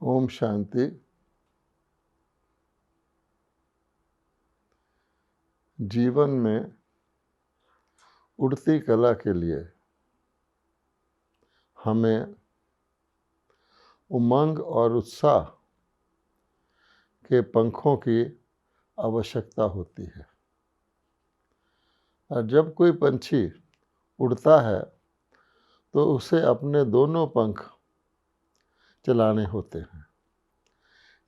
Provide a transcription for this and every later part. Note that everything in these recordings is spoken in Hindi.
ओम शांति। जीवन में उड़ती कला के लिए हमें उमंग और उत्साह के पंखों की आवश्यकता होती है। और जब कोई पंछी उड़ता है तो उसे अपने दोनों पंख चलाने होते हैं।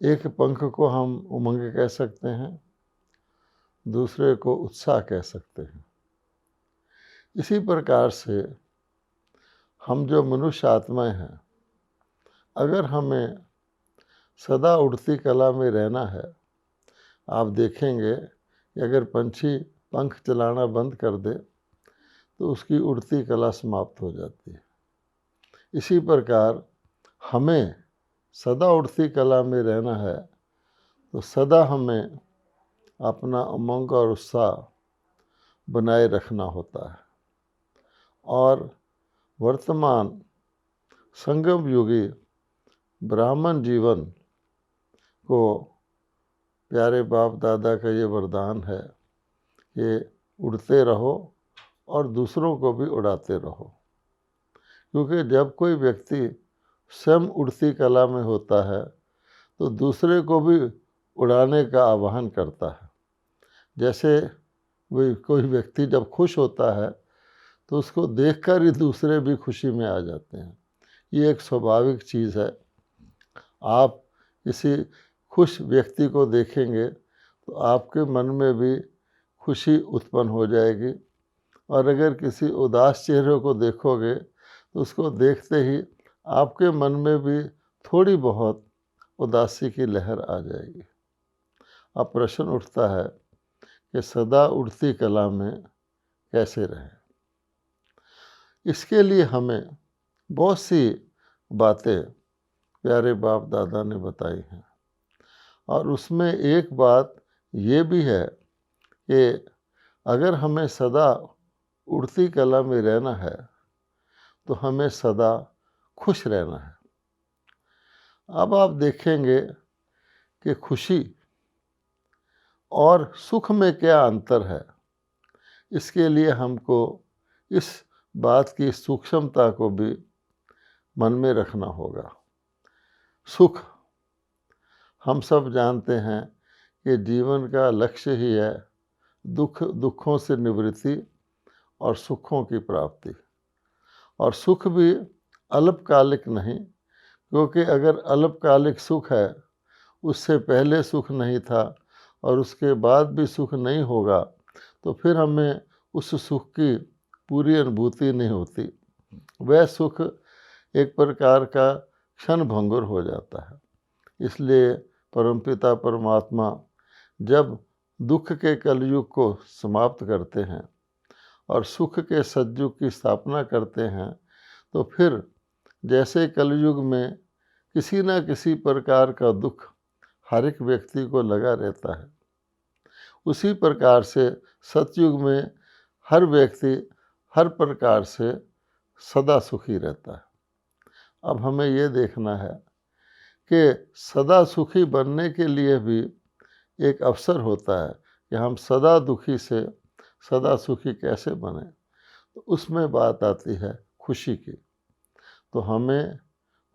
एक पंख को हम उमंग कह सकते हैं, दूसरे को उत्साह कह सकते हैं। इसी प्रकार से हम जो मनुष्य आत्माएं हैं, अगर हमें सदा उड़ती कला में रहना है, आप देखेंगे कि अगर पंछी पंख चलाना बंद कर दे तो उसकी उड़ती कला समाप्त हो जाती है। इसी प्रकार हमें सदा उड़ती कला में रहना है तो सदा हमें अपना उमंग और उत्साह बनाए रखना होता है। और वर्तमान संगम युगी ब्राह्मण जीवन को प्यारे बाप दादा का ये वरदान है कि उड़ते रहो और दूसरों को भी उड़ाते रहो। क्योंकि जब कोई व्यक्ति स्वयं उड़ती कला में होता है तो दूसरे को भी उड़ाने का आह्वान करता है। जैसे कोई व्यक्ति जब खुश होता है तो उसको देखकर ही दूसरे भी खुशी में आ जाते हैं। ये एक स्वाभाविक चीज़ है। आप किसी खुश व्यक्ति को देखेंगे तो आपके मन में भी खुशी उत्पन्न हो जाएगी, और अगर किसी उदास चेहरे को देखोगे तो उसको देखते ही आपके मन में भी थोड़ी बहुत उदासी की लहर आ जाएगी। अब प्रश्न उठता है कि सदा उड़ती कला में कैसे रहें। इसके लिए हमें बहुत सी बातें प्यारे बाप दादा ने बताई हैं, और उसमें एक बात ये भी है कि अगर हमें सदा उड़ती कला में रहना है तो हमें सदा खुश रहना है। अब आप देखेंगे कि खुशी और सुख में क्या अंतर है। इसके लिए हमको इस बात की सूक्ष्मता को भी मन में रखना होगा। सुख, हम सब जानते हैं कि जीवन का लक्ष्य ही है दुखों से निवृत्ति और सुखों की प्राप्ति। और सुख भी अल्पकालिक नहीं, क्योंकि अगर अल्पकालिक सुख है, उससे पहले सुख नहीं था और उसके बाद भी सुख नहीं होगा, तो फिर हमें उस सुख की पूरी अनुभूति नहीं होती। वह सुख एक प्रकार का क्षण भंगुर हो जाता है। इसलिए परमपिता परमात्मा जब दुख के कलयुग को समाप्त करते हैं और सुख के सतयुग की स्थापना करते हैं, तो फिर जैसे कलयुग में किसी न किसी प्रकार का दुख हर एक व्यक्ति को लगा रहता है, उसी प्रकार से सतयुग में हर व्यक्ति हर प्रकार से सदा सुखी रहता है। अब हमें ये देखना है कि सदा सुखी बनने के लिए भी एक अवसर होता है कि हम सदा दुखी से सदा सुखी कैसे बने। तो उसमें बात आती है खुशी की। तो हमें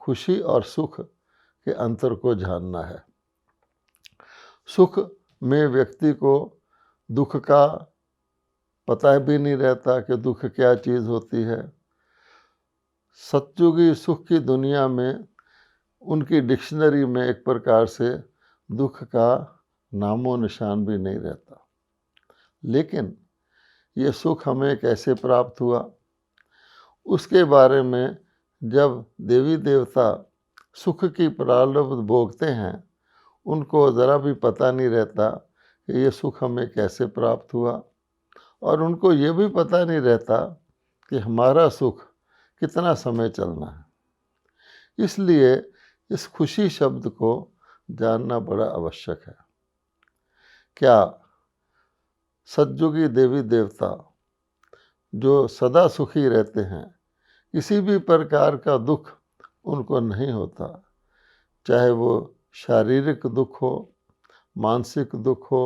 खुशी और सुख के अंतर को जानना है। सुख में व्यक्ति को दुख का पता भी नहीं रहता कि दुख क्या चीज़ होती है। सतयुगी सुख की दुनिया में उनकी डिक्शनरी में एक प्रकार से दुख का नामो निशान भी नहीं रहता। लेकिन ये सुख हमें कैसे प्राप्त हुआ, उसके बारे में जब देवी देवता सुख की प्रारब्ध भोगते हैं, उनको ज़रा भी पता नहीं रहता कि ये सुख हमें कैसे प्राप्त हुआ, और उनको ये भी पता नहीं रहता कि हमारा सुख कितना समय चलना है। इसलिए इस खुशी शब्द को जानना बड़ा आवश्यक है। क्या सतयुगी देवी देवता जो सदा सुखी रहते हैं, किसी भी प्रकार का दुख उनको नहीं होता? चाहे वो शारीरिक दुख हो, मानसिक दुख हो,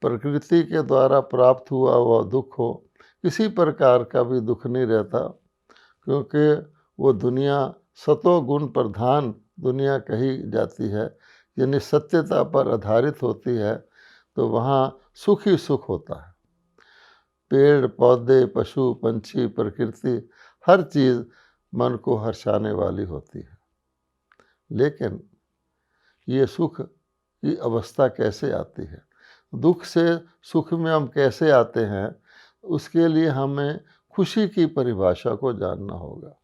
प्रकृति के द्वारा प्राप्त हुआ दुख हो, किसी प्रकार का भी दुख नहीं रहता, क्योंकि वो दुनिया सतो गुण प्रधान दुनिया कही जाती है, यानी सत्यता पर आधारित होती है, तो वहाँ सुख ही सुख होता है। पेड़ पौधे, पशु पंछी, प्रकृति, हर चीज़ मन को हर्षाने वाली होती है। लेकिन ये सुख की अवस्था कैसे आती है, दुख से सुख में हम कैसे आते हैं, उसके लिए हमें खुशी की परिभाषा को जानना होगा।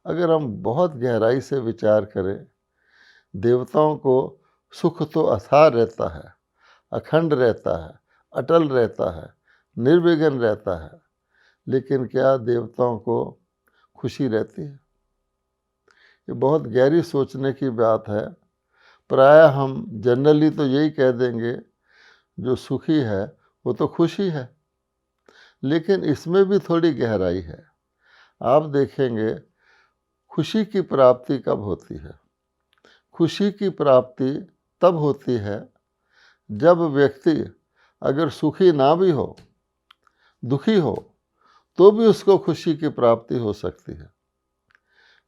अगर हम बहुत गहराई से विचार करें, देवताओं को सुख तो अथाह रहता है, अखंड रहता है, अटल रहता है, निर्विघ्न रहता है, लेकिन क्या देवताओं को खुशी रहती है? ये बहुत गहरी सोचने की बात है। प्रायः हम जनरली तो यही कह देंगे, जो सुखी है वो तो खुशी है, लेकिन इसमें भी थोड़ी गहराई है। आप देखेंगे खुशी की प्राप्ति कब होती है? खुशी की प्राप्ति तब होती है जब व्यक्ति अगर सुखी ना भी हो, दुखी हो, तो भी उसको खुशी की प्राप्ति हो सकती है।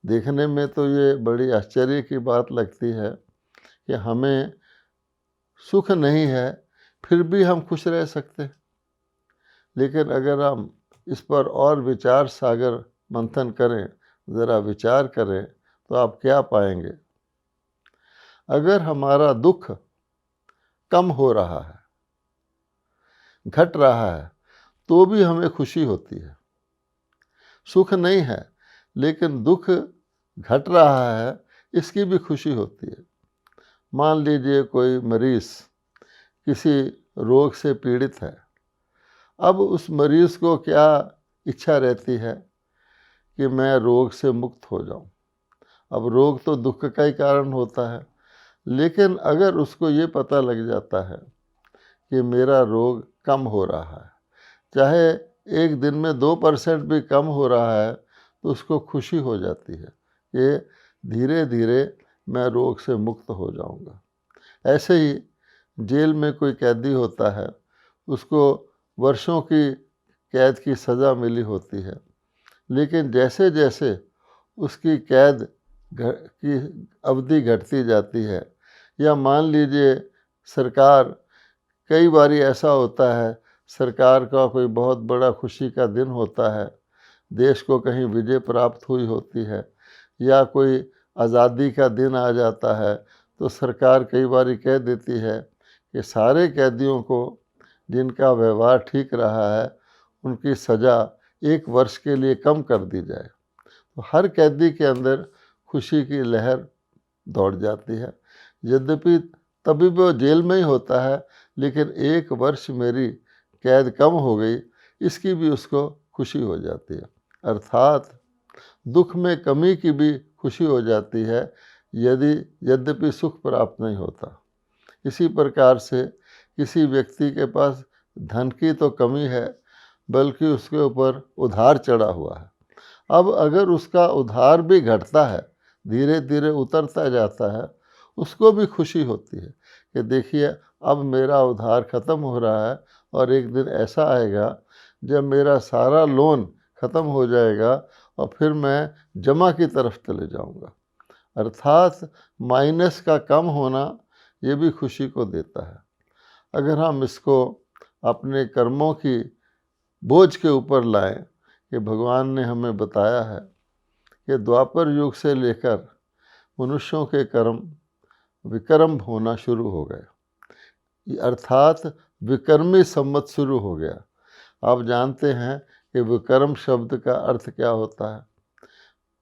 देखने में तो ये बड़ी आश्चर्य की बात लगती है कि हमें सुख नहीं है फिर भी हम खुश रह सकते हैं। लेकिन अगर हम इस पर और विचार सागर मंथन करें, ज़रा विचार करें, तो आप क्या पाएंगे? अगर हमारा दुख कम हो रहा है, घट रहा है, तो भी हमें खुशी होती है। सुख नहीं है लेकिन दुख घट रहा है, इसकी भी खुशी होती है। मान लीजिए कोई मरीज किसी रोग से पीड़ित है, अब उस मरीज को क्या इच्छा रहती है कि मैं रोग से मुक्त हो जाऊं। अब रोग तो दुख का ही कारण होता है, लेकिन अगर उसको ये पता लग जाता है कि मेरा रोग कम हो रहा है, चाहे एक दिन में 2% भी कम हो रहा है, तो उसको खुशी हो जाती है कि धीरे धीरे मैं रोग से मुक्त हो जाऊंगा। ऐसे ही जेल में कोई कैदी होता है, उसको वर्षों की कैद की सज़ा मिली होती है, लेकिन जैसे जैसे उसकी कैद की अवधि घटती जाती है, या मान लीजिए सरकार, कई बारी ऐसा होता है सरकार का कोई बहुत बड़ा खुशी का दिन होता है, देश को कहीं विजय प्राप्त हुई होती है, या कोई आज़ादी का दिन आ जाता है, तो सरकार कई बारी कह देती है कि सारे कैदियों को जिनका व्यवहार ठीक रहा है उनकी सज़ा 1 वर्ष के लिए कम कर दी जाए। तो हर कैदी के अंदर खुशी की लहर दौड़ जाती है। यद्यपि तभी वो जेल में ही होता है, लेकिन 1 वर्ष मेरी कैद कम हो गई, इसकी भी उसको खुशी हो जाती है। अर्थात दुख में कमी की भी खुशी हो जाती है, यद्यपि सुख प्राप्त नहीं होता। इसी प्रकार से किसी व्यक्ति के पास धन की तो कमी है, बल्कि उसके ऊपर उधार चढ़ा हुआ है। अब अगर उसका उधार भी घटता है, धीरे धीरे उतरता जाता है, उसको भी खुशी होती है कि देखिए अब मेरा उधार ख़त्म हो रहा है, और एक दिन ऐसा आएगा जब मेरा सारा लोन ख़त्म हो जाएगा और फिर मैं जमा की तरफ चले जाऊंगा। अर्थात माइनस का कम होना ये भी खुशी को देता है। अगर हम इसको अपने कर्मों की बोझ के ऊपर लाएं, कि भगवान ने हमें बताया है कि द्वापर युग से लेकर मनुष्यों के कर्म विकर्म होना शुरू हो गए, अर्थात विकर्मी संवत शुरू हो गया। आप जानते हैं कि विकर्म शब्द का अर्थ क्या होता है?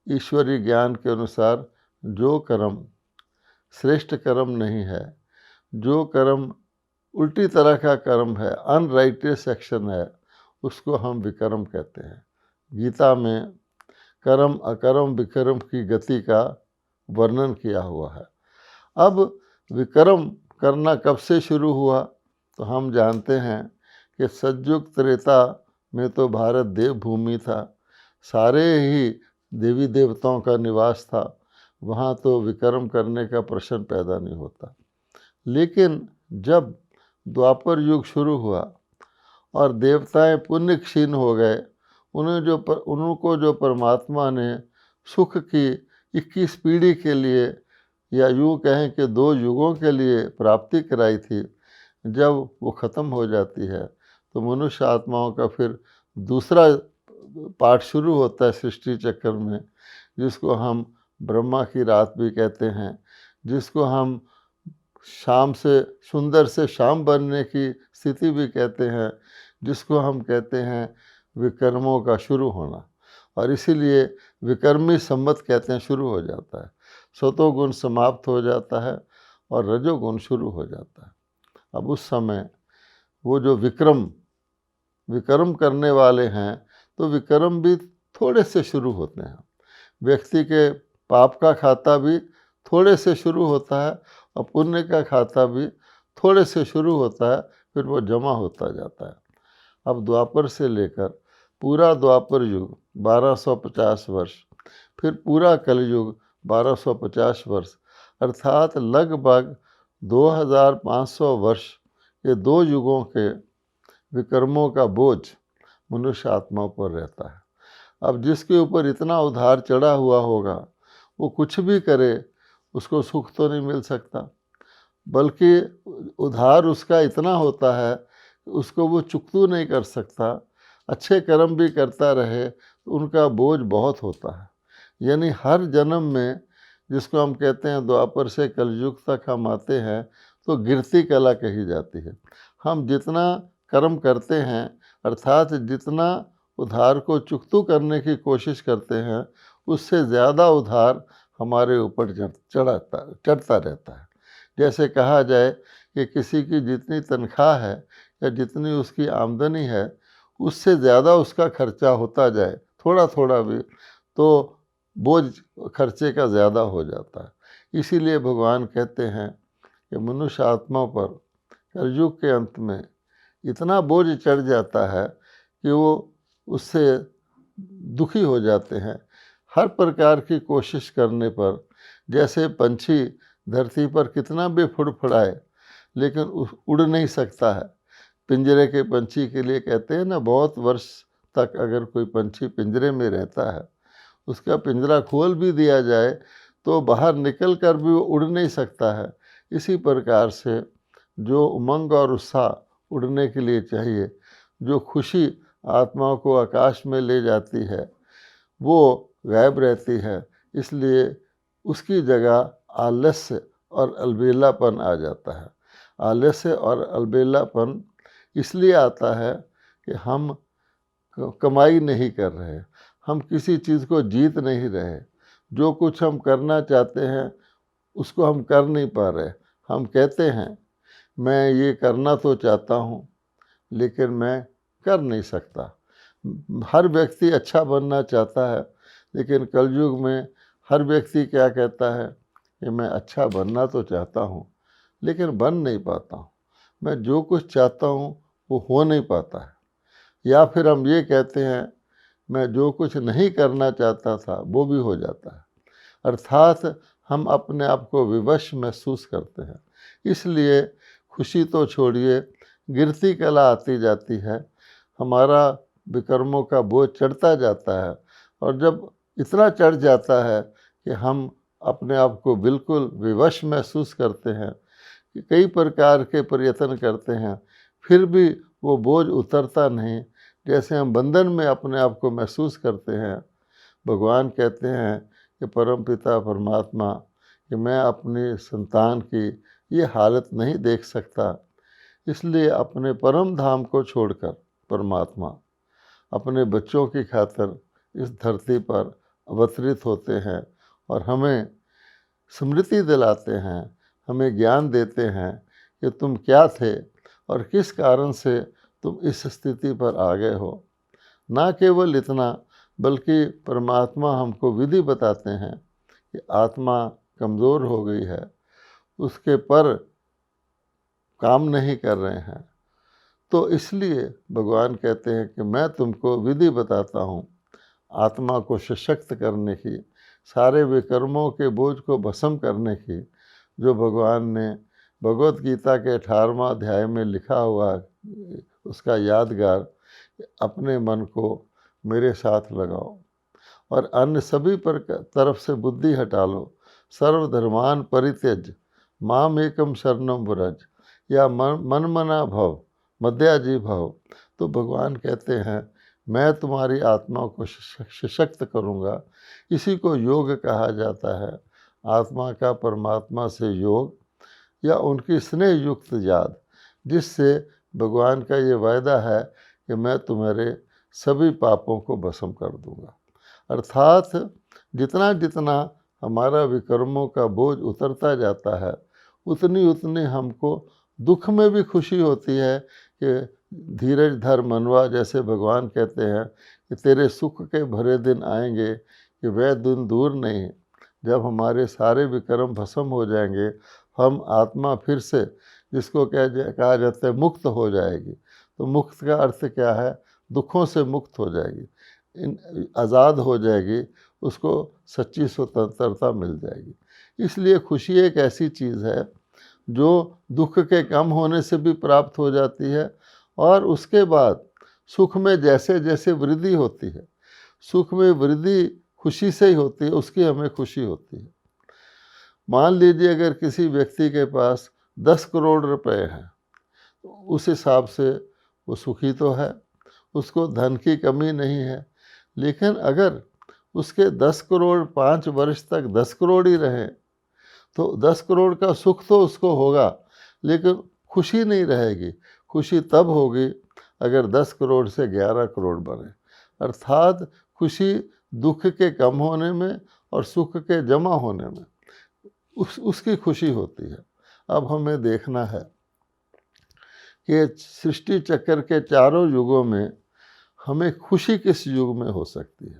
ईश्वरीय ज्ञान के अनुसार जो कर्म श्रेष्ठ कर्म नहीं है, जो कर्म उल्टी तरह का कर्म है, अनराइटियस एक्शन है, उसको हम विकर्म कहते हैं। गीता में कर्म अकर्म विकर्म की गति का वर्णन किया हुआ है। अब विकर्म करना कब से शुरू हुआ? तो हम जानते हैं कि सतयुग त्रेता में तो भारत देवभूमि था, सारे ही देवी देवताओं का निवास था। वहाँ तो विक्रम करने का प्रश्न पैदा नहीं होता। लेकिन जब द्वापर युग शुरू हुआ और देवताएं पुण्य क्षीण हो गए, उनको जो परमात्मा ने सुख की 21 पीढ़ी के लिए, या यूँ कहें कि 2 युगों के लिए प्राप्ति कराई थी, जब वो ख़त्म हो जाती है तो मनुष्य आत्माओं का फिर दूसरा पाठ शुरू होता है सृष्टि चक्र में, जिसको हम ब्रह्मा की रात भी कहते हैं, जिसको हम शाम से शाम बनने की स्थिति भी कहते हैं, जिसको हम कहते हैं विकर्मों का शुरू होना। और इसीलिए विकर्मी संवत कहते हैं शुरू हो जाता है, सतोगुण समाप्त हो जाता है और रजोगुण शुरू हो जाता है। अब उस समय वो जो विक्रम करने वाले हैं, तो विक्रम भी थोड़े से शुरू होते हैं। व्यक्ति के पाप का खाता भी थोड़े से शुरू होता है और पुण्य का खाता भी थोड़े से शुरू होता है, फिर वो जमा होता जाता है। अब द्वापर से लेकर पूरा द्वापर युग 1250 वर्ष, फिर पूरा कलयुग 1250 वर्ष, अर्थात लगभग 2500 वर्ष के 2 युगों के विकर्मों का बोझ मनुष्य आत्मा पर रहता है। अब जिसके ऊपर इतना उधार चढ़ा हुआ होगा, वो कुछ भी करे उसको सुख तो नहीं मिल सकता, बल्कि उधार उसका इतना होता है कि उसको वो चुकतू नहीं कर सकता। अच्छे कर्म भी करता रहे तो उनका बोझ बहुत होता है। यानी हर जन्म में, जिसको हम कहते हैं द्वापर से कलयुग तक हम आते हैं, तो गिरती कला कही जाती है। हम जितना कर्म करते हैं, अर्थात जितना उधार को चुकतू करने की कोशिश करते हैं, उससे ज़्यादा उधार हमारे ऊपर चढ़ता रहता है। जैसे कहा जाए कि किसी की जितनी तनख्वाह है या जितनी उसकी आमदनी है, उससे ज़्यादा उसका खर्चा होता जाए थोड़ा थोड़ा भी, तो बोझ खर्चे का ज़्यादा हो जाता है। इसीलिए भगवान कहते हैं कि मनुष्य आत्मा पर कलयुग के अंत में इतना बोझ चढ़ जाता है कि वो उससे दुखी हो जाते हैं। हर प्रकार की कोशिश करने पर, जैसे पंछी धरती पर कितना भी फुड़फुड़ाए लेकिन उड़ नहीं सकता है। पिंजरे के पंछी के लिए कहते हैं ना, बहुत वर्ष तक अगर कोई पंछी पिंजरे में रहता है, उसका पिंजरा खोल भी दिया जाए तो बाहर निकल कर भी वो उड़ नहीं सकता है। इसी प्रकार से जो उमंग और उत्साह उड़ने के लिए चाहिए, जो खुशी आत्मा को आकाश में ले जाती है, वो गायब रहती है। इसलिए उसकी जगह आलस्य और अलबेलापन आ जाता है। आलस्य और अलबेलापन इसलिए आता है कि हम कमाई नहीं कर रहे, हम किसी चीज़ को जीत नहीं रहे, जो कुछ हम करना चाहते हैं उसको हम कर नहीं पा रहे। हम कहते हैं मैं ये करना तो चाहता हूँ लेकिन मैं कर नहीं सकता। हर व्यक्ति अच्छा बनना चाहता है, लेकिन कलयुग में हर व्यक्ति क्या कहता है कि मैं अच्छा बनना तो चाहता हूँ लेकिन बन नहीं पाता हूँ, मैं जो कुछ चाहता हूँ वो हो नहीं पाता है। या फिर हम ये कहते हैं मैं जो कुछ नहीं करना चाहता था वो भी हो जाता है। अर्थात हम अपने आप को विवश महसूस करते हैं। इसलिए खुशी तो छोड़िए, गिरती कला आती जाती है, हमारा विकर्मों का बोझ चढ़ता जाता है। और जब इतना चढ़ जाता है कि हम अपने आप को बिल्कुल विवश महसूस करते हैं, कि कई प्रकार के प्रयत्न करते हैं, फिर भी वो बोझ उतरता नहीं, जैसे हम बंधन में अपने आप को महसूस करते हैं। भगवान कहते हैं कि परमपिता परमात्मा, कि मैं अपनी संतान की ये हालत नहीं देख सकता, इसलिए अपने परम धाम को छोड़कर परमात्मा अपने बच्चों की खातिर इस धरती पर अवतरित होते हैं और हमें स्मृति दिलाते हैं, हमें ज्ञान देते हैं कि तुम क्या थे और किस कारण से तुम इस स्थिति पर आ गए हो। ना केवल इतना, बल्कि परमात्मा हमको विधि बताते हैं कि आत्मा कमज़ोर हो गई है, उसके पर काम नहीं कर रहे हैं, तो इसलिए भगवान कहते हैं कि मैं तुमको विधि बताता हूँ आत्मा को सशक्त करने की, सारे विकर्मों के बोझ को भस्म करने की, जो भगवान ने भगवत गीता के 18वां अध्याय में लिखा हुआ उसका यादगार, अपने मन को मेरे साथ लगाओ और अन्य सभी पर तरफ से बुद्धि हटा लो, सर्वधर्मान परित्यज माम एकम शरणम व्रज, या मन मना भव मध्याजी भव। तो भगवान कहते हैं मैं तुम्हारी आत्मा को सशक्त करूँगा। इसी को योग कहा जाता है, आत्मा का परमात्मा से योग या उनकी स्नेह युक्त याद, जिससे भगवान का ये वायदा है कि मैं तुम्हारे सभी पापों को भस्म कर दूंगा। अर्थात जितना जितना हमारा विकर्मों का बोझ उतरता जाता है, उतनी उतनी हमको दुख में भी खुशी होती है कि धीरज धर मनवा, जैसे भगवान कहते हैं कि तेरे सुख के भरे दिन आएंगे कि वह दिन दूर नहीं, जब हमारे सारे विकर्म भस्म हो जाएंगे, हम आत्मा फिर से, जिसको कहा जाता है मुक्त हो जाएगी। तो मुक्त का अर्थ क्या है? दुखों से मुक्त हो जाएगी, आज़ाद हो जाएगी, उसको सच्ची स्वतंत्रता मिल जाएगी। इसलिए खुशी एक ऐसी चीज़ है जो दुख के कम होने से भी प्राप्त हो जाती है, और उसके बाद सुख में जैसे जैसे वृद्धि होती है, सुख में वृद्धि खुशी से ही होती है, उसकी हमें खुशी होती है। मान लीजिए अगर किसी व्यक्ति के पास 10 करोड़ रुपए हैं, तो उस हिसाब से वो सुखी तो है, उसको धन की कमी नहीं है। लेकिन अगर उसके 10 करोड़ 5 वर्ष तक 10 करोड़ ही रहे, तो 10 करोड़ का सुख तो उसको होगा, लेकिन खुशी नहीं रहेगी। खुशी तब होगी अगर 10 करोड़ से 11 करोड़ बने। अर्थात खुशी दुख के कम होने में और सुख के जमा होने में उसकी खुशी होती है। अब हमें देखना है कि सृष्टि चक्र के चारों युगों में हमें खुशी किस युग में हो सकती है।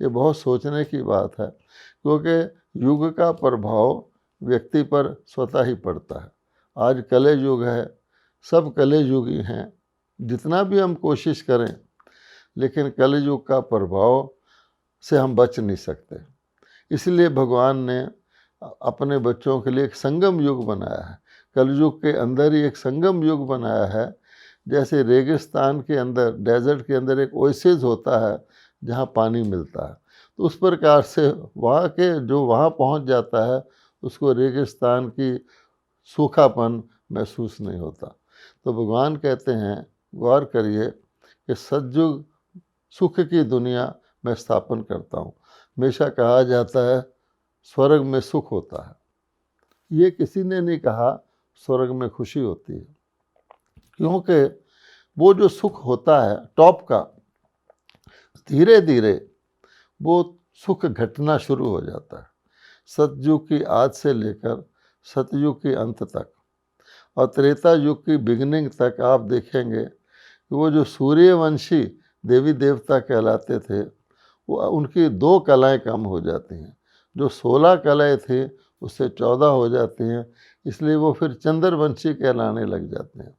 ये बहुत सोचने की बात है, क्योंकि युग का प्रभाव व्यक्ति पर स्वतः ही पड़ता है। आज कले युग है, सब कले युगी हैं, जितना भी हम कोशिश करें, लेकिन कल युग का प्रभाव से हम बच नहीं सकते। इसलिए भगवान ने अपने बच्चों के लिए एक संगम युग बनाया है। कलयुग के अंदर ही एक संगम युग बनाया है। जैसे रेगिस्तान के अंदर, डेजर्ट के अंदर एक ओएसिस होता है जहाँ पानी मिलता है, तो उस प्रकार से वहाँ के जो वहाँ पहुँच जाता है उसको रेगिस्तान की सूखापन महसूस नहीं होता। तो भगवान कहते हैं, गौर करिए कि सतयुग सुख की दुनिया मैं स्थापन करता हूँ। हमेशा कहा जाता है स्वर्ग में सुख होता है, ये किसी ने नहीं कहा स्वर्ग में खुशी होती है, क्योंकि वो जो सुख होता है टॉप का, धीरे धीरे वो सुख घटना शुरू हो जाता है। सतयुग की आज से लेकर सतयुग के अंत तक और त्रेता युग की बिगिनिंग तक आप देखेंगे कि वो जो सूर्यवंशी देवी देवता कहलाते थे, वो उनकी 2 कलाएं कम हो जाती हैं। जो 16 कलाएं थी उससे 14 हो जाती हैं, इसलिए वो फिर चंद्रवंशी कहलाने लग जाते हैं।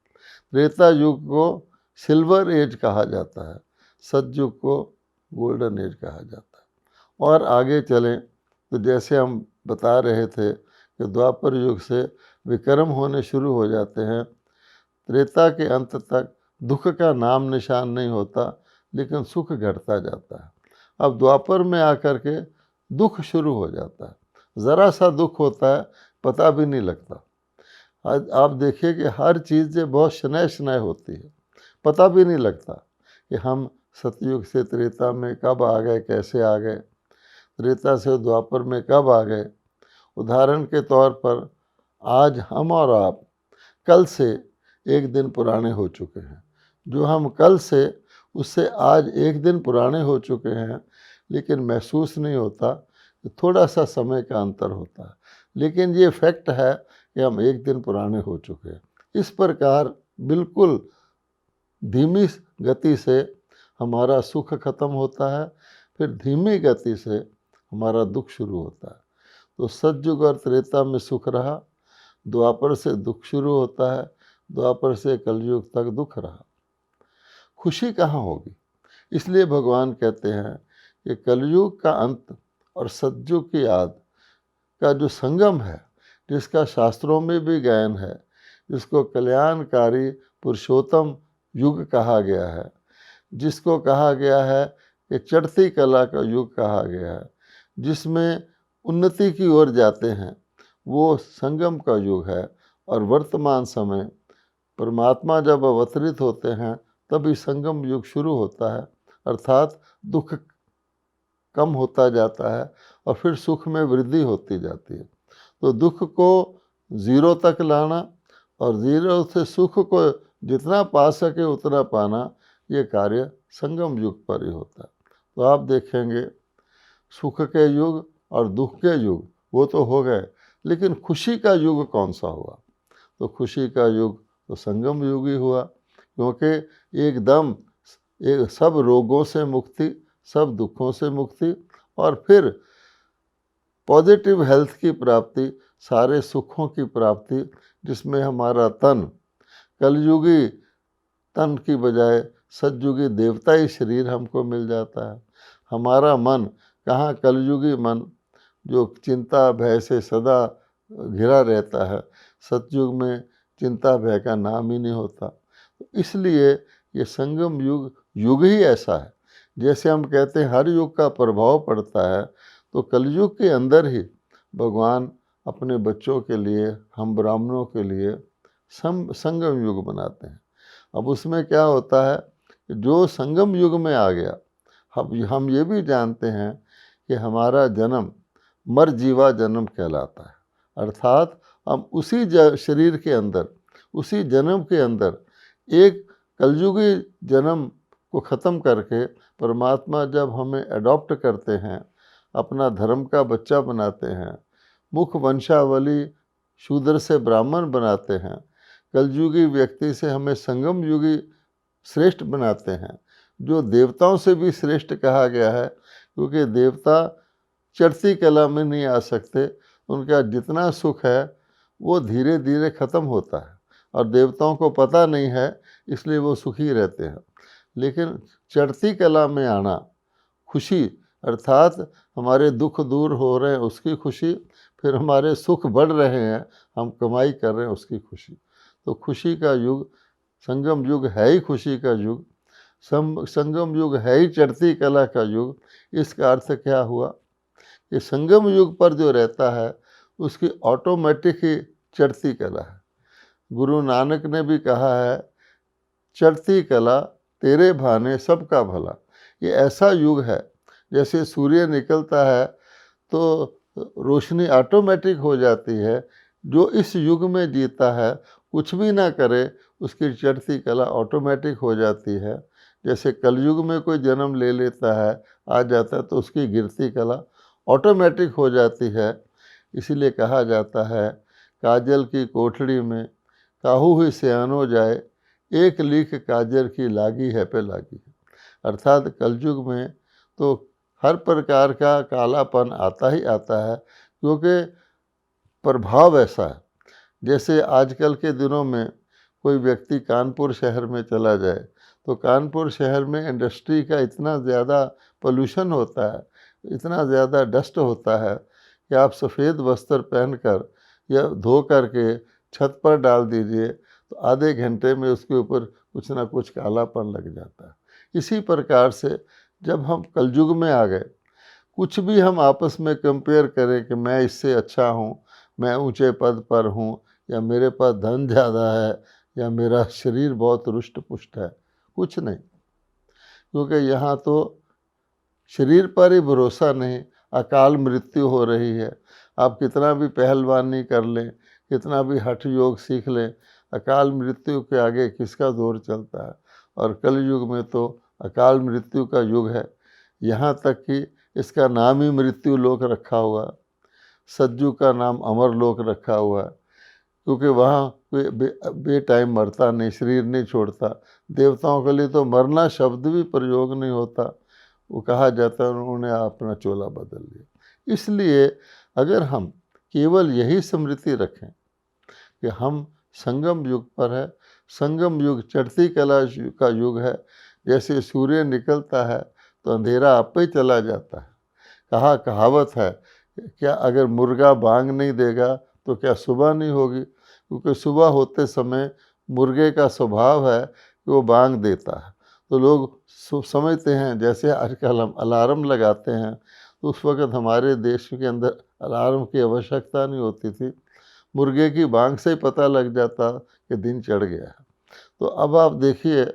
त्रेता युग को सिल्वर एज कहा जाता है, सतयुग को गोल्डन एज कहा जाता है। और आगे चलें तो जैसे हम बता रहे थे कि द्वापर युग से विक्रम होने शुरू हो जाते हैं, त्रेता के अंत तक दुख का नाम निशान नहीं होता, लेकिन सुख घटता जाता है। अब द्वापर में आकर के दुख शुरू हो जाता है, ज़रा सा दुख होता है, पता भी नहीं लगता। आज आप देखिए कि हर चीज़ बहुत शनय शनय होती है, पता भी नहीं लगता कि हम सतयुग से त्रेता में कब आ गए, कैसे आ गए, त्रेता से द्वापर में कब आ गए। उदाहरण के तौर पर आज हम और आप कल से एक दिन पुराने हो चुके हैं। जो हम कल से उससे आज एक दिन पुराने हो चुके हैं, लेकिन महसूस नहीं होता, थोड़ा सा समय का अंतर होता है, लेकिन ये फैक्ट है कि हम एक दिन पुराने हो चुके हैं। इस प्रकार बिल्कुल धीमी गति से हमारा सुख खत्म होता है, फिर धीमी गति से हमारा दुख शुरू होता है। तो सतयुग और त्रेता में सुख रहा, द्वापर से दुख शुरू होता है, द्वापर से कलयुग तक दुख रहा। खुशी कहाँ होगी? इसलिए भगवान कहते हैं कि कलयुग का अंत और सतयुग की आद का जो संगम है, जिसका शास्त्रों में भी गायन है, जिसको कल्याणकारी पुरुषोत्तम युग कहा गया है, जिसको कहा गया है कि चढ़ती कला का युग कहा गया है, जिसमें उन्नति की ओर जाते हैं, वो संगम का युग है। और वर्तमान समय परमात्मा जब अवतरित होते हैं तभी संगम युग शुरू होता है, अर्थात दुख कम होता जाता है और फिर सुख में वृद्धि होती जाती है। तो दुख को ज़ीरो तक लाना और ज़ीरो से सुख को जितना पा सके उतना पाना, ये कार्य संगम युग पर ही होता है। तो आप देखेंगे सुख के युग और दुख के युग वो तो हो गए, लेकिन खुशी का युग कौन सा हुआ? तो खुशी का युग तो संगम युग ही हुआ, क्योंकि एकदम एक सब रोगों से मुक्ति, सब दुखों से मुक्ति और फिर पॉजिटिव हेल्थ की प्राप्ति, सारे सुखों की प्राप्ति, जिसमें हमारा तन कलयुगी तन की बजाय सतयुगी देवताई शरीर हमको मिल जाता है। हमारा मन कहाँ कलयुगी मन जो चिंता भय से सदा घिरा रहता है, सतयुग में चिंता भय का नाम ही नहीं होता। इसलिए ये संगम युग युग ही ऐसा है। जैसे हम कहते हैं हर युग का प्रभाव पड़ता है, तो कलयुग के अंदर ही भगवान अपने बच्चों के लिए, हम ब्राह्मणों के लिए संगम युग बनाते हैं। अब उसमें क्या होता है कि जो संगम युग में आ गया, हम ये भी जानते हैं कि हमारा जन्म मर जीवा जन्म कहलाता है, अर्थात हम उसी शरीर के अंदर, उसी जन्म के अंदर एक कलयुगी जन्म को ख़त्म करके परमात्मा जब हमें अडॉप्ट करते हैं, अपना धर्म का बच्चा बनाते हैं, मुख वंशावली शूद्र से ब्राह्मण बनाते हैं, कलयुगी व्यक्ति से हमें संगम युगी श्रेष्ठ बनाते हैं, जो देवताओं से भी श्रेष्ठ कहा गया है, क्योंकि देवता चढ़ती कला में नहीं आ सकते, उनका जितना सुख है वो धीरे धीरे ख़त्म होता है और देवताओं को पता नहीं है, इसलिए वो सुखी रहते हैं। लेकिन चढ़ती कला में आना, खुशी अर्थात हमारे दुख दूर हो रहे हैं उसकी खुशी, फिर हमारे सुख बढ़ रहे हैं, हम कमाई कर रहे हैं उसकी खुशी। तो खुशी का युग संगम युग है ही खुशी का युग, संगम युग है ही चढ़ती कला का युग। इसका अर्थ क्या हुआ कि संगम युग पर जो रहता है उसकी ऑटोमेटिक ही चढ़ती कला है। गुरु नानक ने भी कहा है, चढ़ती कला तेरे भाने सबका भला। ये ऐसा युग है, जैसे सूर्य निकलता है तो रोशनी ऑटोमेटिक हो जाती है। जो इस युग में जीता है, कुछ भी ना करे, उसकी चढ़ती कला ऑटोमेटिक हो जाती है। जैसे कलयुग में कोई जन्म ले लेता है, आ जाता है, तो उसकी गिरती कला ऑटोमेटिक हो जाती है। इसीलिए कहा जाता है, काजल की कोठड़ी में काहू ही सयानो जाए, एक लीक काजल की लागी है पे लागी है। अर्थात कलयुग में तो हर प्रकार का कालापन आता ही आता है, क्योंकि प्रभाव ऐसा है। जैसे आजकल के दिनों में कोई व्यक्ति कानपुर शहर में चला जाए, तो कानपुर शहर में इंडस्ट्री का इतना ज़्यादा पोल्यूशन होता है, इतना ज़्यादा डस्ट होता है कि आप सफ़ेद वस्त्र पहनकर या धो करके छत पर डाल दीजिए तो आधे घंटे में उसके ऊपर कुछ ना कुछ कालापन लग जाता है। इसी प्रकार से जब हम कलयुग में आ गए, कुछ भी हम आपस में कंपेयर करें कि मैं इससे अच्छा हूँ, मैं ऊंचे पद पर हूँ, या मेरे पास धन ज़्यादा है, या मेरा शरीर बहुत रुष्ट पुष्ट है, कुछ नहीं। क्योंकि यहाँ तो शरीर पर ही भरोसा नहीं, अकाल मृत्यु हो रही है। आप कितना भी पहलवानी कर लें, कितना भी हठ योग सीख लें, अकाल मृत्यु के आगे किसका जोर चलता है। और कलयुग में तो अकाल मृत्यु का युग है, यहाँ तक कि इसका नाम ही मृत्यु लोक रखा हुआ, सतयुग का नाम अमर लोक रखा हुआ है, क्योंकि वहाँ कोई बे टाइम मरता नहीं, शरीर नहीं छोड़ता। देवताओं के लिए तो मरना शब्द भी प्रयोग नहीं होता, वो कहा जाता है उन्होंने अपना चोला बदल लिया। इसलिए अगर हम केवल यही स्मृति रखें कि हम संगम युग पर है, संगम युग चढ़ती कला का युग है। जैसे सूर्य निकलता है तो अंधेरा आप ही चला जाता है, कहावत है, क्या अगर मुर्गा बांग नहीं देगा तो क्या सुबह नहीं होगी? क्योंकि सुबह होते समय मुर्गे का स्वभाव है कि वो बांग देता है। तो लोग समझते हैं, जैसे आजकल हम अलार्म लगाते हैं, तो उस वक़्त हमारे देश के अंदर अलार्म की आवश्यकता नहीं होती थी। मुर्गे की बांग से ही पता लग जाता कि दिन चढ़ गया है। तो अब आप देखिए,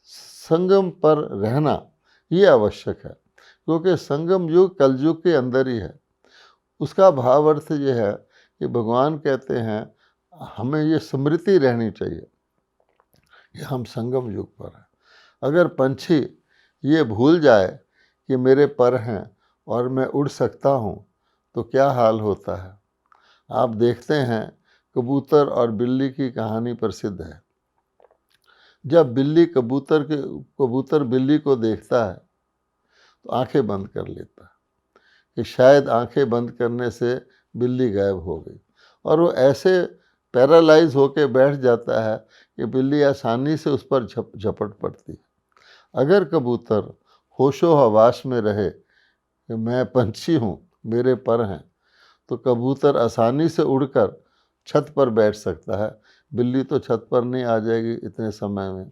संगम पर रहना ये आवश्यक है, क्योंकि संगम युग कलयुग के अंदर ही है। उसका भाव अर्थ ये है कि भगवान कहते हैं हमें ये स्मृति रहनी चाहिए कि हम संगम युग पर हैं। अगर पंछी ये भूल जाए कि मेरे पर हैं और मैं उड़ सकता हूँ, तो क्या हाल होता है। आप देखते हैं, कबूतर और बिल्ली की कहानी प्रसिद्ध है। जब कबूतर बिल्ली को देखता है तो आंखें बंद कर लेता है कि शायद आंखें बंद करने से बिल्ली गायब हो गई, और वो ऐसे पैरालाइज होकर बैठ जाता है कि बिल्ली आसानी से उस पर झपट पड़ती है। अगर कबूतर होशो हवास में रहे कि मैं पंछी हूँ, मेरे पर हैं, तो कबूतर आसानी से उड़कर छत पर बैठ सकता है। बिल्ली तो छत पर नहीं आ जाएगी इतने समय में,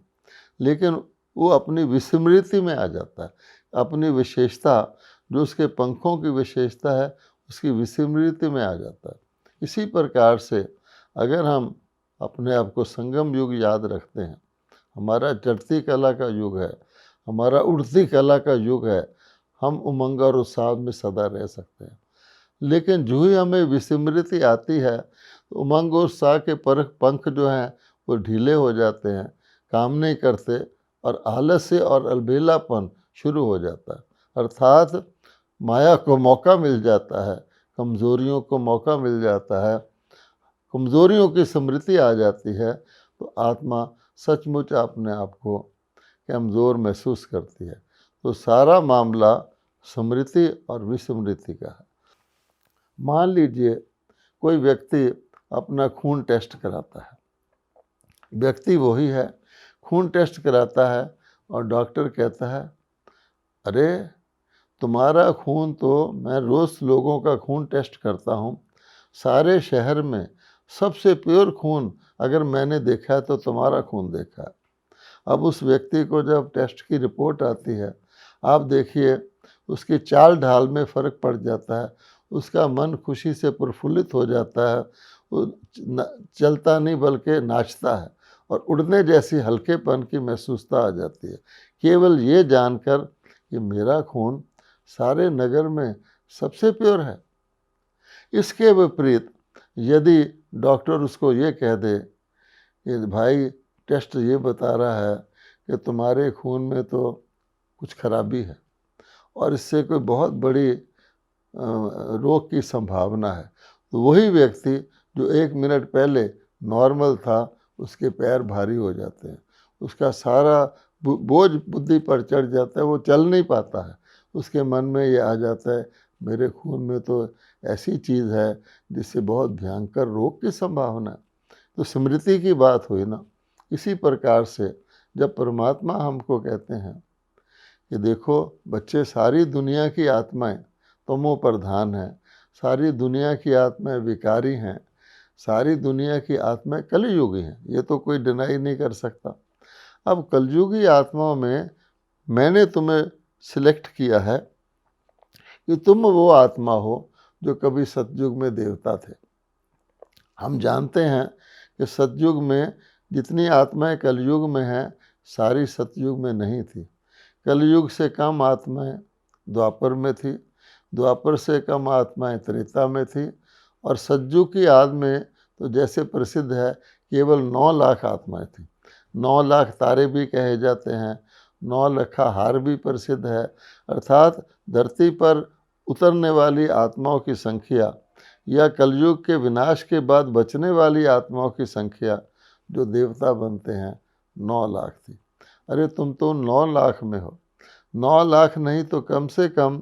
लेकिन वो अपनी विस्मृति में आ जाता है। अपनी विशेषता, जो उसके पंखों की विशेषता है, उसकी विस्मृति में आ जाता है। इसी प्रकार से अगर हम अपने आप को संगम युग याद रखते हैं, हमारा चढ़ती कला का युग है, हमारा उड़ती कला का युग है, हम उमंग और उत्साह में सदा रह सकते हैं। लेकिन जो ही हमें विस्मृति आती है, तो उमंग और उत्साह के पंख जो हैं वो ढीले हो जाते हैं, काम नहीं करते, और आलस्य और अलबेलापन शुरू हो जाता है। अर्थात माया को मौका मिल जाता है, कमज़ोरियों को मौका मिल जाता है, कमज़ोरियों की स्मृति आ जाती है, तो आत्मा सचमुच अपने आप को कमज़ोर महसूस करती है। तो सारा मामला स्मृति और विस्मृति का है। मान लीजिए कोई व्यक्ति अपना खून टेस्ट कराता है, व्यक्ति वही है, खून टेस्ट कराता है, और डॉक्टर कहता है, अरे तुम्हारा खून तो, मैं रोज़ लोगों का खून टेस्ट करता हूँ, सारे शहर में सबसे प्योर खून अगर मैंने देखा है तो तुम्हारा खून देखा है। अब उस व्यक्ति को जब टेस्ट की रिपोर्ट आती है, आप देखिए उसकी चाल ढाल में फ़र्क पड़ जाता है, उसका मन खुशी से प्रफुल्लित हो जाता है, वो चलता नहीं बल्कि नाचता है, और उड़ने जैसी हल्केपन की महसूसता आ जाती है, केवल ये जानकर कि मेरा खून सारे नगर में सबसे प्योर है। इसके विपरीत यदि डॉक्टर उसको ये कह दे कि भाई टेस्ट ये बता रहा है कि तुम्हारे खून में तो कुछ खराबी है और इससे कोई बहुत बड़ी रोग की संभावना है, तो वही व्यक्ति जो 1 मिनट पहले नॉर्मल था, उसके पैर भारी हो जाते हैं, उसका सारा बोझ बुद्धि पर चढ़ जाता है, वो चल नहीं पाता है। उसके मन में ये आ जाता है, मेरे खून में तो ऐसी चीज़ है जिससे बहुत भयंकर रोग की संभावना है। तो स्मृति की बात हुई ना। इसी प्रकार से जब परमात्मा हमको कहते हैं कि देखो बच्चे, सारी दुनिया की आत्माएं तमो प्रधान हैं, सारी दुनिया की आत्माएं विकारी हैं, सारी दुनिया की आत्माएं कलयुगी हैं, ये तो कोई डिनाई नहीं कर सकता। अब कलयुगी आत्माओं में मैंने तुम्हें सिलेक्ट किया है कि तुम वो आत्मा हो जो कभी सतयुग में देवता थे। हम जानते हैं कि सतयुग में जितनी आत्माएं कलयुग में हैं, सारी सतयुग में नहीं थी। कलयुग से कम आत्माएं द्वापर में थी, द्वापर से कम आत्माएं त्रेता में थी, और सतयुग की आद में तो जैसे प्रसिद्ध है केवल 9 लाख आत्माएं थी। 9 लाख तारे भी कहे जाते हैं, 9 लखा हार भी प्रसिद्ध है। अर्थात धरती पर उतरने वाली आत्माओं की संख्या या कलयुग के विनाश के बाद बचने वाली आत्माओं की संख्या जो देवता बनते हैं 9 लाख थी। अरे तुम तो 9 लाख में हो, 9 लाख नहीं तो कम से कम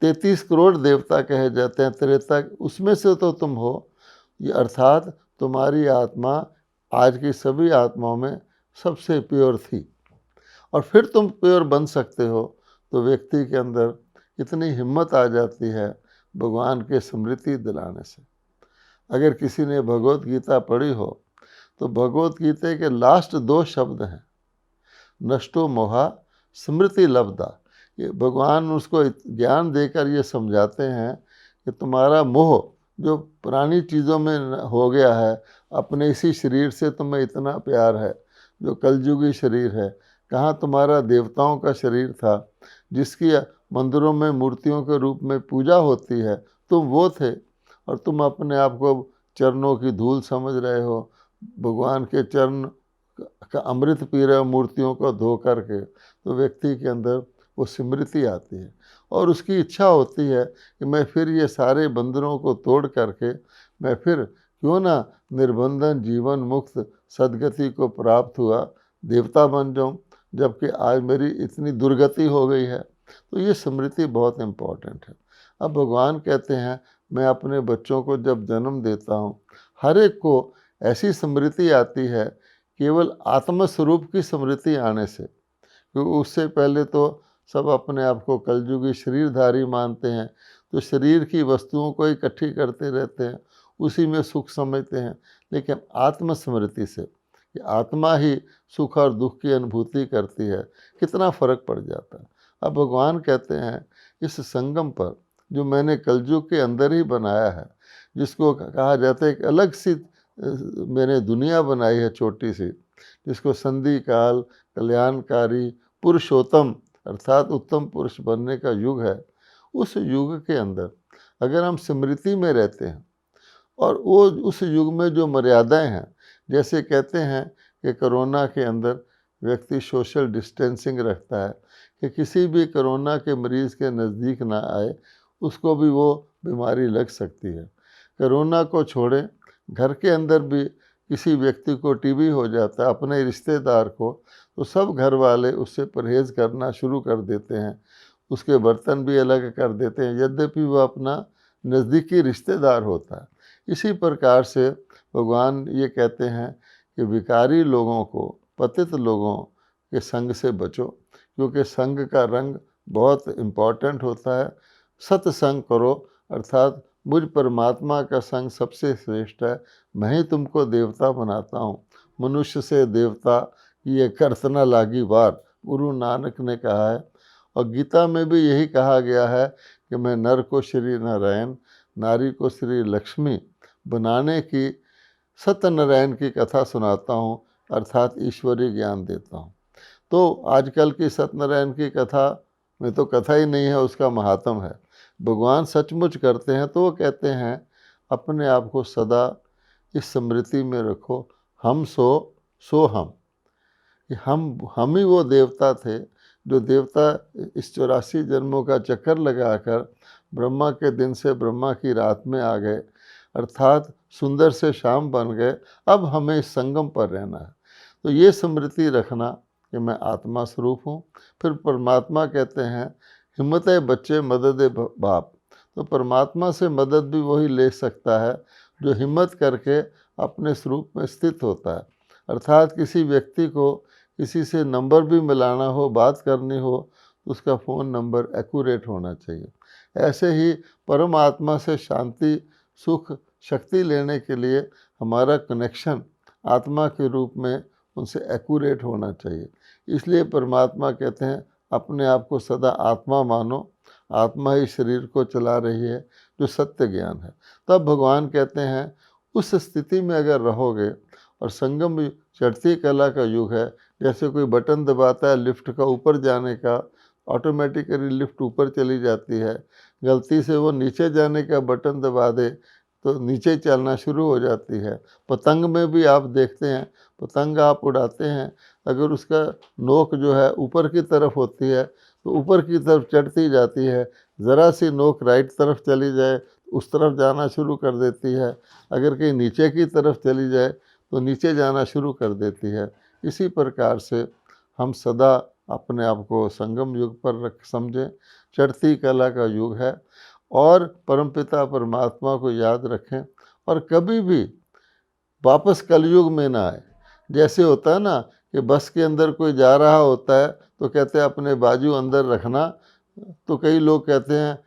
33 करोड़ देवता कहे जाते हैं त्रेता, उसमें से तो तुम हो। ये अर्थात तुम्हारी आत्मा आज की सभी आत्माओं में सबसे प्योर थी, और फिर तुम प्योर बन सकते हो। तो व्यक्ति के अंदर इतनी हिम्मत आ जाती है भगवान के स्मृति दिलाने से। अगर किसी ने भगवत गीता पढ़ी हो तो भगवत गीता के लास्ट 2 शब्द हैं, नष्टो मोहा स्मृति लब्धा। ये भगवान उसको ज्ञान देकर ये समझाते हैं कि तुम्हारा मोह जो पुरानी चीज़ों में हो गया है, अपने इसी शरीर से तुम्हें इतना प्यार है जो कलयुगी शरीर है। कहाँ तुम्हारा देवताओं का शरीर था जिसकी मंदिरों में मूर्तियों के रूप में पूजा होती है, तुम वो थे और तुम अपने आप को चरणों की धूल समझ रहे हो, भगवान के चरण का अमृत पी रहे हो मूर्तियों को धो करके। तो व्यक्ति के अंदर वो स्मृति आती है और उसकी इच्छा होती है कि मैं फिर ये सारे बंधनों को तोड़ करके मैं फिर क्यों ना निर्बंधन जीवन मुक्त सदगति को प्राप्त हुआ देवता बन जाऊं, जबकि आज मेरी इतनी दुर्गति हो गई है। तो ये स्मृति बहुत इम्पोर्टेंट है। अब भगवान कहते हैं मैं अपने बच्चों को जब जन्म देता हूँ, हर एक को ऐसी स्मृति आती है केवल आत्मस्वरूप की स्मृति आने से, क्योंकि उससे पहले तो सब अपने आप को कलयुगी शरीरधारी मानते हैं, तो शरीर की वस्तुओं को इकट्ठी करते रहते हैं, उसी में सुख समझते हैं। लेकिन आत्मस्मृति से कि आत्मा ही सुख और दुख की अनुभूति करती है, कितना फर्क पड़ जाता है। अब भगवान कहते हैं इस संगम पर जो मैंने कलयुग के अंदर ही बनाया है, जिसको कहा जाता है एक अलग सी मैंने दुनिया बनाई है छोटी सी, जिसको संधि काल कल्याणकारी पुरुषोत्तम अर्थात उत्तम पुरुष बनने का युग है। उस युग के अंदर अगर हम स्मृति में रहते हैं और वो उस युग में जो मर्यादाएं हैं, जैसे कहते हैं कि कोरोना के अंदर व्यक्ति सोशल डिस्टेंसिंग रखता है कि किसी भी कोरोना के मरीज़ के नज़दीक ना आए, उसको भी वो बीमारी लग सकती है। कोरोना को छोड़ें, घर के अंदर भी किसी व्यक्ति को टीबी हो जाता है, अपने रिश्तेदार को, तो सब घर वाले उससे परहेज़ करना शुरू कर देते हैं, उसके बर्तन भी अलग कर देते हैं, यद्यपि वह अपना नज़दीकी रिश्तेदार होता है। इसी प्रकार से भगवान ये कहते हैं कि विकारी लोगों को, पतित लोगों के संग से बचो, क्योंकि संग का रंग बहुत इम्पॉर्टेंट होता है। सत्संग करो, अर्थात मुझ परमात्मा का संग सबसे श्रेष्ठ है। मैं ही तुमको देवता बनाता हूँ, मनुष्य से देवता ये करतना लागी वार, गुरु नानक ने कहा है। और गीता में भी यही कहा गया है कि मैं नर को श्री नारायण, नारी को श्री लक्ष्मी बनाने की सत्यनारायण की कथा सुनाता हूँ, अर्थात ईश्वरीय ज्ञान देता हूँ। तो आजकल की सत्यनारायण की कथा में तो कथा ही नहीं है, उसका महात्म है। भगवान सचमुच करते हैं तो वो कहते हैं अपने आप को सदा इस स्मृति में रखो, हम सो हम, कि हम ही वो देवता थे जो देवता इस 84 जन्मों का चक्कर लगाकर ब्रह्मा के दिन से ब्रह्मा की रात में आ गए, अर्थात सुंदर से श्याम बन गए। अब हमें इस संगम पर रहना है। तो ये स्मृति रखना कि मैं आत्मा स्वरूप हूँ। फिर परमात्मा कहते हैं हिम्मत है बच्चे मदद है बाप। तो परमात्मा से मदद भी वही ले सकता है जो हिम्मत करके अपने स्वरूप में स्थित होता है। अर्थात किसी व्यक्ति को किसी से नंबर भी मिलाना हो, बात करनी हो, तो उसका फ़ोन नंबर एक्यूरेट होना चाहिए। ऐसे ही परमात्मा से शांति सुख शक्ति लेने के लिए हमारा कनेक्शन आत्मा के रूप में उनसे एक्यूरेट होना चाहिए। इसलिए परमात्मा कहते हैं अपने आप को सदा आत्मा मानो, आत्मा ही शरीर को चला रही है, जो सत्य ज्ञान है। तब भगवान कहते हैं उस स्थिति में अगर रहोगे, और संगम भी चढ़ती कला का युग है, जैसे कोई बटन दबाता है लिफ्ट का ऊपर जाने का, ऑटोमेटिकली लिफ्ट ऊपर चली जाती है। गलती से वो नीचे जाने का बटन दबा दे तो नीचे चलना शुरू हो जाती है। पतंग में भी आप देखते हैं, पतंग आप उड़ाते हैं, अगर उसका नोक जो है ऊपर की तरफ होती है तो ऊपर की तरफ चढ़ती जाती है। ज़रा सी नोक राइट तरफ चली जाए उस तरफ जाना शुरू कर देती है, अगर कहीं नीचे की तरफ चली जाए तो नीचे जाना शुरू कर देती है। इसी प्रकार से हम सदा अपने आप को संगम युग पर रख समझें, चढ़ती कला का युग है, और परमपिता परमात्मा को याद रखें और कभी भी वापस कलयुग में ना आए। जैसे होता है ना कि बस के अंदर कोई जा रहा होता है तो कहते हैं अपने बाजू अंदर रखना, तो कई लोग कहते हैं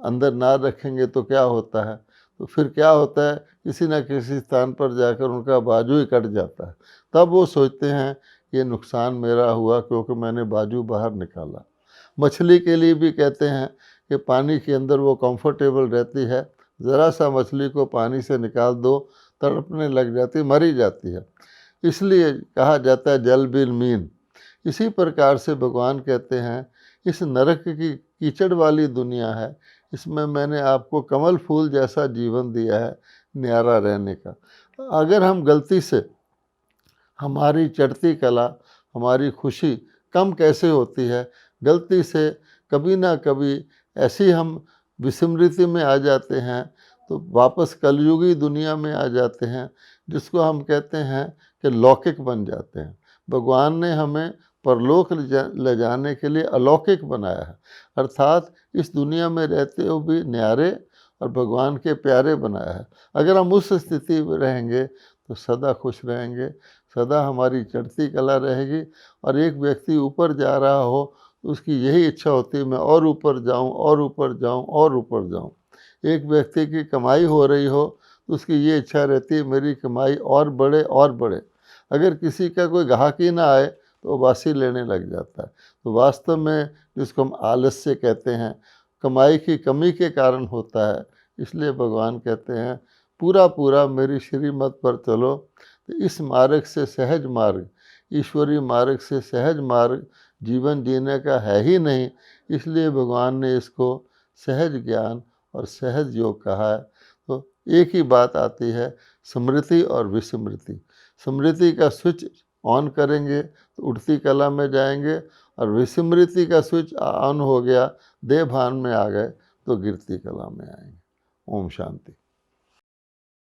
अंदर ना रखेंगे तो क्या होता है, तो फिर क्या होता है, किसी न किसी स्थान पर जाकर उनका बाजू ही कट जाता है। तब वो सोचते हैं ये नुकसान मेरा हुआ क्योंकि मैंने बाजू बाहर निकाला। मछली के लिए भी कहते हैं कि पानी के अंदर वो कंफर्टेबल रहती है, ज़रा सा मछली को पानी से निकाल दो, तड़पने लग जाती, मरी जाती है। इसलिए कहा जाता है जल बिल मीन। इसी प्रकार से भगवान कहते हैं इस नरक की कीचड़ वाली दुनिया है, इसमें मैंने आपको कमल फूल जैसा जीवन दिया है न्यारा रहने का। अगर हम गलती से हमारी चढ़ती कला, हमारी खुशी कम कैसे होती है, गलती से कभी ना कभी ऐसी हम विस्मृति में आ जाते हैं, तो वापस कलयुगी दुनिया में आ जाते हैं, जिसको हम कहते हैं कि लौकिक बन जाते हैं। भगवान ने हमें परलोक ले जाने के लिए अलौकिक बनाया है, अर्थात इस दुनिया में रहते हुए भी न्यारे और भगवान के प्यारे बनाया है। अगर हम उस स्थिति में रहेंगे तो सदा खुश रहेंगे, सदा हमारी चढ़ती कला रहेगी। और एक व्यक्ति ऊपर जा रहा हो तो उसकी यही इच्छा होती है मैं और ऊपर जाऊं और ऊपर जाऊं और ऊपर जाऊं। एक व्यक्ति की कमाई हो रही हो तो उसकी ये इच्छा रहती है मेरी कमाई और बढ़े और बढ़े। अगर किसी का कोई ग्राहक ही ना आए तो वो वासी लेने लग जाता है। तो वास्तव में जिसको हम आलस्य कहते हैं, कमाई की कमी के कारण होता है। इसलिए भगवान कहते हैं पूरा पूरा मेरी श्रीमत पर चलो। तो इस मार्ग से सहज मार्ग, ईश्वरीय मार्ग से सहज मार्ग जीवन जीने का है ही नहीं। इसलिए भगवान ने इसको सहज ज्ञान और सहज योग कहा है। तो एक ही बात आती है, स्मृति और विस्मृति। स्मृति का स्विच ऑन करेंगे तो उठती कला में जाएंगे, और विस्मृति का स्विच ऑन हो गया, देह भान में आ गए तो गिरती कला में आएंगे। ओम शांति।